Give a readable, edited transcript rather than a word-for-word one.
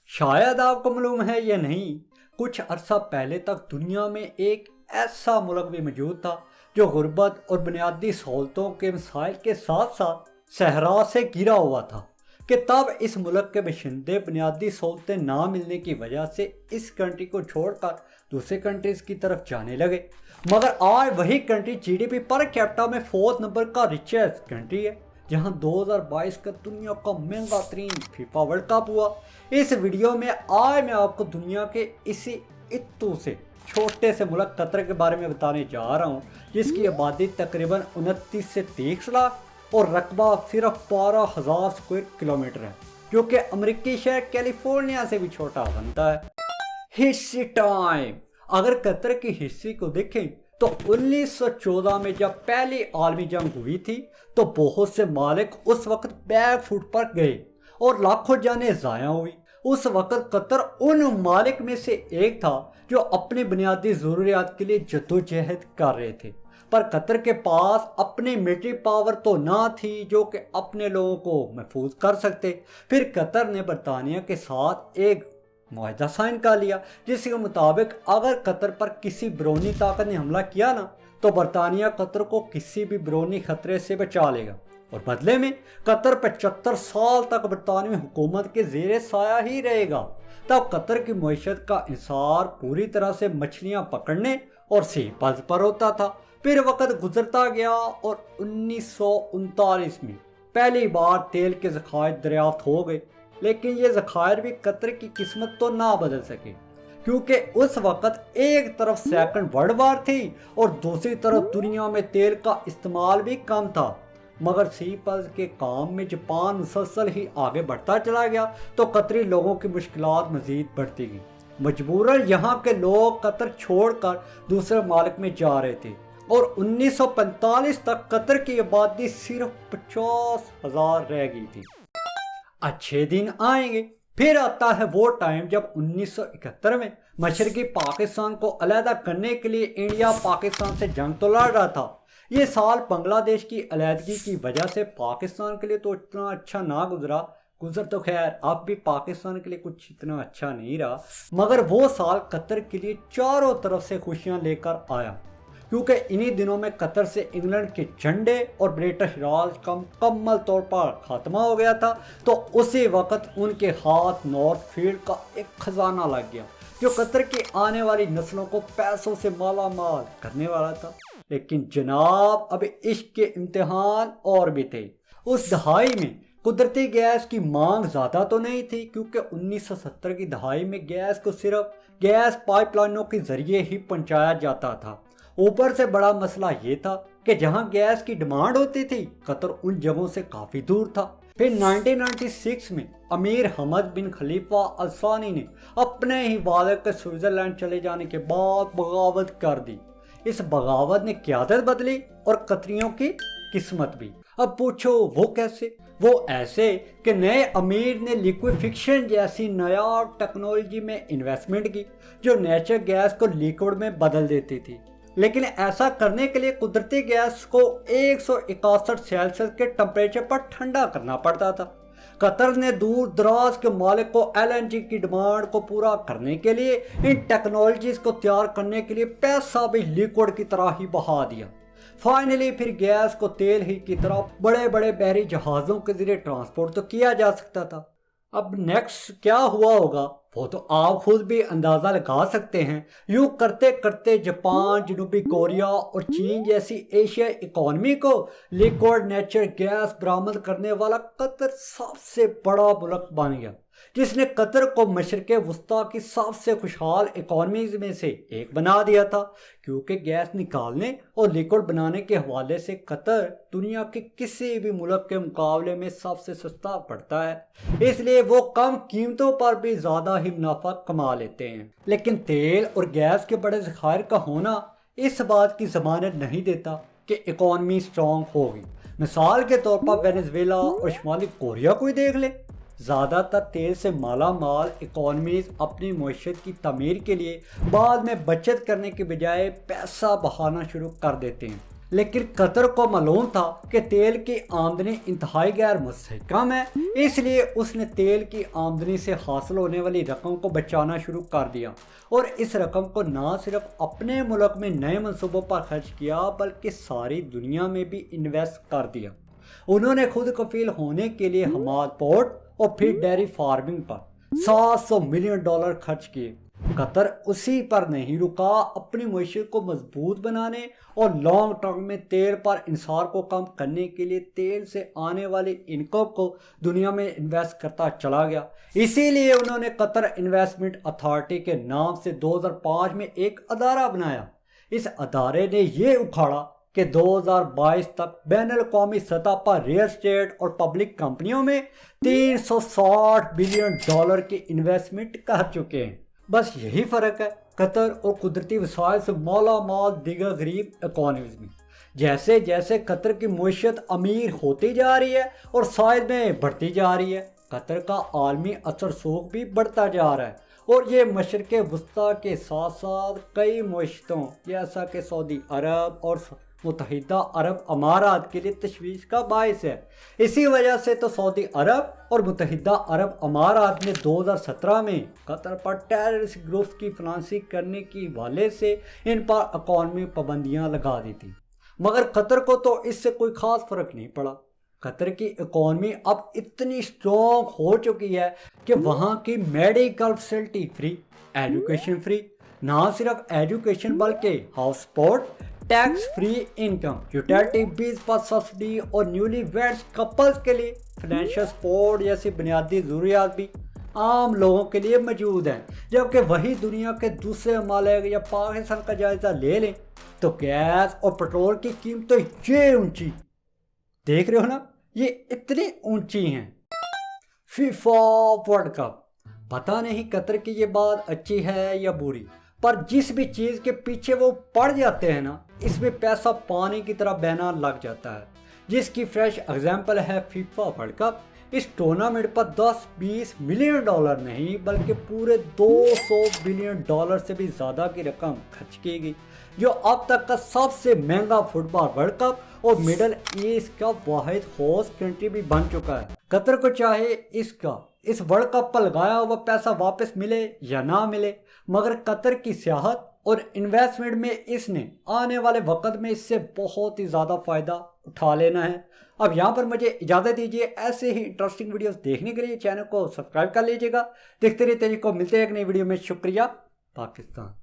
شاید آپ کو معلوم ہے یا نہیں، کچھ عرصہ پہلے تک دنیا میں ایک ایسا ملک بھی موجود تھا جو غربت اور بنیادی سہولتوں کے مسائل کے ساتھ ساتھ صحرا سے گھرا ہوا تھا، کہ تب اس ملک کے باشندے بنیادی سہولتیں نہ ملنے کی وجہ سے اس کنٹری کو چھوڑ کر دوسرے کنٹریز کی طرف جانے لگے۔ مگر آج وہی country G D P per capita میں 4 نمبر کا ریچسٹ کنٹری ہے، جہاں 2022 کا دنیا کا مہنگا ترین فیفا ورلڈ کپ ہوا۔ اس ویڈیو میں آج میں آپ کو دنیا کے اسی اتو سے چھوٹے سے ملک قطر کے بارے میں بتانے جا رہا ہوں، جس کی آبادی تقریباً 29 سے 30 لاکھ اور رقبہ صرف 12,000 اسکوائر کلومیٹر ہے، جو کہ امریکی شہر کیلیفورنیا سے بھی چھوٹا بنتا ہے۔ History time. اگر قطر کی ہسٹری کو دیکھیں تو 1914 میں جب پہلی عالمی جنگ ہوئی تھی تو بہت سے مالک اس وقت بیک فوٹ پر گئے اور لاکھوں جانیں ضائع ہوئی۔ اس وقت قطر ان ممالک میں سے ایک تھا جو اپنی بنیادی ضروریات کے لیے جدوجہد کر رہے تھے، پر قطر کے پاس اپنی ملٹری پاور تو نہ تھی جو کہ اپنے لوگوں کو محفوظ کر سکتے۔ پھر قطر نے برطانیہ کے ساتھ ایک معاہدہ سائن کر لیا، جس کے مطابق اگر قطر پر کسی بیرونی طاقت نے حملہ کیا نا تو برطانیہ قطر کو کسی بھی بیرونی خطرے سے بچا لے گا، اور بدلے میں قطر 75 سال تک برطانوی حکومت کے زیر سایہ ہی رہے گا۔ تب قطر کی معیشت کا انحصار پوری طرح سے مچھلیاں پکڑنے اور سی پز پر ہوتا تھا۔ پھر وقت گزرتا گیا اور 1939 میں پہلی بار تیل کے ذخائر دریافت ہو گئے، لیکن یہ ذخائر بھی قطر کی قسمت تو نہ بدل سکے، کیونکہ اس وقت ایک طرف سیکنڈ ورلڈ وار تھی اور دوسری طرف دنیا میں تیل کا استعمال بھی کم تھا۔ مگر سی پز کے کام میں جاپان مسلسل ہی آگے بڑھتا چلا گیا تو قطری لوگوں کی مشکلات مزید بڑھتی گئی۔ مجبوراً یہاں کے لوگ قطر چھوڑ کر دوسرے ممالک میں جا رہے تھے، اور 1945 تک قطر کی آبادی صرف 50,000 رہ گئی تھی۔ اچھے دن آئیں گے۔ پھر آتا ہے وہ ٹائم جب 1971 میں مشرقی پاکستان کو علیحدہ کرنے کے لیے انڈیا پاکستان سے جنگ تو لڑ رہا تھا۔ یہ سال بنگلہ دیش کی علیحدگی کی وجہ سے پاکستان کے لیے تو اتنا اچھا نہ گزر تو خیر اب بھی پاکستان کے لیے کچھ اتنا اچھا نہیں رہا، مگر وہ سال قطر کے لیے چاروں طرف سے خوشیاں لے کر آیا، کیونکہ انہی دنوں میں قطر سے انگلینڈ کے جھنڈے اور برٹش راج کا مکمل طور پر خاتمہ ہو گیا تھا۔ تو اسی وقت ان کے ہاتھ نارتھ فیلڈ کا ایک خزانہ لگ گیا جو قطر کی آنے والی نسلوں کو پیسوں سے مالا مال کرنے والا تھا۔ لیکن جناب اب عشق کے امتحان اور بھی تھے۔ اس دہائی میں قدرتی گیس کی مانگ زیادہ تو نہیں تھی، کیونکہ 1970 کی دہائی میں گیس کو صرف گیس پائپ لائنوں کے ذریعے ہی پہنچایا جاتا تھا۔ اوپر سے بڑا مسئلہ یہ تھا کہ جہاں گیس کی ڈیمانڈ ہوتی تھی قطر ان جگہوں سے کافی دور تھا۔ پھر 1996 میں امیر حمد بن خلیفہ الثانی نے اپنے ہی والد کے سوئٹزرلینڈ چلے جانے کے بعد بغاوت کر دی۔ اس بغاوت نے قیادت بدلی اور قطریوں کی قسمت بھی۔ اب پوچھو وہ کیسے؟ وہ ایسے کہ نئے امیر نے لیکویفیکشن جیسی نایاب ٹیکنالوجی میں انویسٹمنٹ کی جو نیچرل گیس کو لیکوڈ میں بدل دیتی تھی، لیکن ایسا کرنے کے لیے قدرتی گیس کو 161 سیلسیس کے ٹمپریچر پر ٹھنڈا کرنا پڑتا تھا۔ قطر نے دور دراز کے مالک کو ایل این جی کی ڈیمانڈ کو پورا کرنے کے لیے ان ٹیکنالوجیز کو تیار کرنے کے لیے پیسہ بھی لیکوڈ کی طرح ہی بہا دیا۔ فائنلی پھر گیس کو تیل ہی کی طرح بڑے بڑے بحری جہازوں کے ذریعے ٹرانسپورٹ تو کیا جا سکتا تھا۔ اب نیکسٹ کیا ہوا ہوگا وہ تو آپ خود بھی اندازہ لگا سکتے ہیں۔ یوں کرتے کرتے جاپان، جنوبی کوریا اور چین جیسی ایشیائی اکانومی کو لیکوڈ نیچرل گیس برآمد کرنے والا قطر سب سے بڑا ملک بن گیا، جس نے قطر کو مشرق وسطیٰ کی سب سے خوشحال اکانومیز میں سے ایک بنا دیا تھا، کیونکہ گیس نکالنے اور لیکوڈ بنانے کے حوالے سے قطر دنیا کے کسی بھی ملک کے مقابلے میں سب سے سستا پڑتا ہے، اس لیے وہ کم قیمتوں پر بھی زیادہ ہی منافع کما لیتے ہیں۔ لیکن تیل اور گیس کے بڑے ذخائر کا ہونا اس بات کی ضمانت نہیں دیتا کہ اکانومی سٹرونگ ہوگی۔ مثال کے طور پر وینزویلا اور شمالی کوریا کو ہی دیکھ لیں۔ زیادہ تر تیل سے مالا مال اکانومیز اپنی معیشت کی تعمیر کے لیے بعد میں بچت کرنے کے بجائے پیسہ بہانا شروع کر دیتے ہیں، لیکن قطر کو معلوم تھا کہ تیل کی آمدنی انتہائی غیر مستحکم ہے، اس لیے اس نے تیل کی آمدنی سے حاصل ہونے والی رقم کو بچانا شروع کر دیا اور اس رقم کو نہ صرف اپنے ملک میں نئے منصوبوں پر خرچ کیا بلکہ ساری دنیا میں بھی انویسٹ کر دیا۔ انہوں نے خود کفیل ہونے کے لیے حماد پورٹ اور پھر ڈیری فارمنگ پر $700 ملین خرچ کیے۔ قطر اسی پر نہیں رکا، اپنی معیشت کو مضبوط بنانے اور لانگ ٹرم میں تیل پر انحصار کو کم کرنے کے لیے تیل سے آنے والی انکم کو دنیا میں انویسٹ کرتا چلا گیا۔ اسی لیے انہوں نے قطر انویسٹمنٹ اتھارٹی کے نام سے 2005 میں ایک ادارہ بنایا۔ اس ادارے نے یہ اکھاڑا کہ 2022 تک بین الاقوامی سطح پر ریئل اسٹیٹ اور پبلک کمپنیوں میں $360 بلین کی انویسٹمنٹ کر چکے ہیں۔ بس یہی فرق ہے قطر اور قدرتی وسائل سے مالا مال دیگر غریب اکانومیز میں۔ جیسے جیسے قطر کی معیشت امیر ہوتی جا رہی ہے اور سائز میں بڑھتی جا رہی ہے، قطر کا عالمی اثر رسوخ بھی بڑھتا جا رہا ہے اور یہ مشرق وسطیٰ کے ساتھ ساتھ کئی معیشتوں جیسا کہ سعودی عرب اور متحدہ عرب امارات کے لیے تشویش کا باعث ہے۔ اسی وجہ سے تو سعودی عرب اور متحدہ عرب امارات نے 2017 میں قطر پر ٹیررسٹ گروپس کی فنانسنگ کرنے کی حوالے سے ان پر اکانومی پابندیاں لگا دی تھیں، مگر قطر کو تو اس سے کوئی خاص فرق نہیں پڑا۔ قطر کی اکانومی اب اتنی سٹرونگ ہو چکی ہے کہ وہاں کی medical facility free, education free, نہ صرف ایجوکیشن بلکہ house support, tax free income, utility bills پر سبسڈی اور نیولی ویڈز کپلز کے لیے فائنینشیل سپورٹ جیسی بنیادی ضروریات بھی عام لوگوں کے لیے موجود ہیں۔ جبکہ وہی دنیا کے دوسرے ممالک یا پاکستان کا جائزہ لے لیں تو گیس اور پٹرول کی قیمتیں یہ اونچی، دیکھ رہے ہو نا، یہ اتنی اونچی ہیں۔ فیفا ورلڈ کپ، پتہ نہیں قطر کی یہ بات اچھی ہے یا بری، پر جس بھی چیز کے پیچھے وہ پڑ جاتے ہیں نا، اس میں پیسہ پانی کی طرح بہنا لگ جاتا ہے، جس کی فریش اگزامپل ہے فیفا ورلڈ کپ۔ اس ٹورنامنٹ پر $10-20 ملین نہیں بلکہ پورے $200 بلین سے بھی زیادہ کی رقم خرچ کی گئی، جو اب تک کا سب سے مہنگا فٹ بال ورلڈ کپ اور مڈل ایسٹ کا واحد ہوسٹ کنٹری بھی بن چکا ہے۔ قطر کو چاہے اس ورلڈ کپ پر لگایا ہوا پیسہ واپس ملے یا نہ ملے، مگر قطر کی سیاحت اور انویسٹمنٹ میں اس نے آنے والے وقت میں اس سے بہت ہی زیادہ فائدہ اٹھا لینا ہے۔ اب یہاں پر مجھے اجازت دیجیے، ایسے ہی انٹرسٹنگ ویڈیوز دیکھنے کے لیے چینل کو سبسکرائب کر لیجیے گا۔ دیکھتے رہتے ہیں، کو ملتے ہیں ایک نئی ویڈیو میں۔ شکریہ۔ پاکستان۔